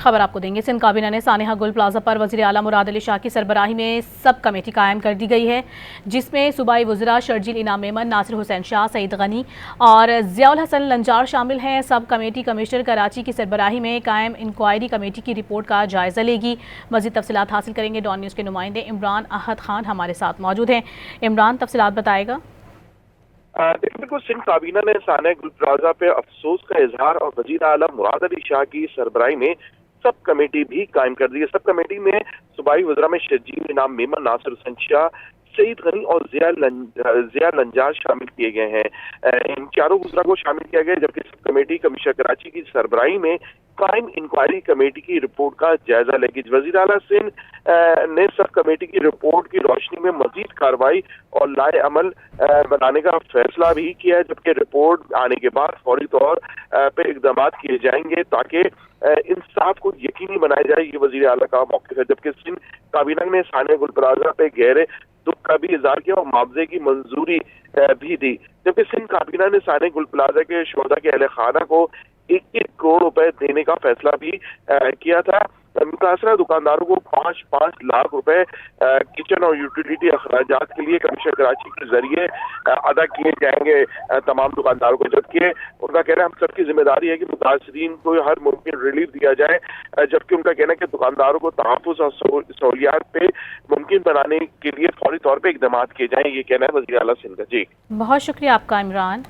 खबर आपको देंगे। सिंध काबीना ने सानेहा गुल प्लाजा पर वज़ीर आला मुराद अली शाह की सरबराही में सब कमेटी कायम कर दी गई है, जिसमें सूबाई वज़रा शर्जील इनाम मेमन, नासिर हुसैन शाह, सईद गनी और ज़ियाउल हसन लंजार शामिल हैं। सब कमेटी कमिश्नर कराची की सरबराही में कायम इंक्वायरी कमेटी की रिपोर्ट का जायज़ा लेगी। मज़ीद तफसीलात हासिल करेंगे। डॉन न्यूज़ के नुमाइंदे इमरान अहद खान हमारे साथ मौजूद हैं। इमरान, तफसीलात बताएगा। बिल्कुल, सिंध काबीना ने सानेहा गुल प्लाजा पे अफसोस का इजहार और वज़ीर आला मुराद अली शाह की सरबराही में सब कमेटी भी कायम कर दी है। सब कमेटी में सूबाई वज़रा में शर्जील इनाम मेमन, नासिर हुसैन शाह, सईद गनी और ज़िया लंजार शामिल किए गए हैं। इन चारों वज़रा को शामिल किया गया, जबकि सब कमेटी कमिश्नर कराची की सरबराही में कायम इंक्वायरी कमेटी की रिपोर्ट का जायजा लेगी। वज़ीर आला सिंध ने सब कमेटी की रिपोर्ट की रोशनी में मजीद कार्रवाई और लाए अमल बनाने का फैसला भी किया है, जबकि रिपोर्ट आने के बाद फौरी तौर पे इकदाम किए जाएंगे ताकि इंसाफ को यकीनी बनाया जाए। ये वज़ीर आला का मौक़िफ़ है। जबकि सिंध काबीना ने सानेहा गुल प्लाजा पे गहरे दुख का भी इज़हार किया और मुआवजे की मंजूरी भी दी। जबकि सिंध काबीना ने सानेहा गुल प्लाजा के शोहदा के अहले खाना को 1-1 करोड़ रुपए देने का फैसला भी किया था। मुतासरा दुकानदारों को 5-5 लाख रुपए किचन और यूटिलिटी अखराजात के लिए कमिश्नर कराची के जरिए अदा किए जाएंगे तमाम दुकानदारों को। जबकि उनका कहना है हम सबकी जिम्मेदारी है कि मुतासरीन को हर मुमकिन रिलीफ दिया जाए। जबकि उनका कहना है कि दुकानदारों को तहफ़्फ़ुज़ और सहूलियात पे मुमकिन बनाने के लिए फौरी तौर पर इकदाम किए जाएं। ये कहना है वज़ीर आला सिंध का। जी, बहुत शुक्रिया आपका इमरान।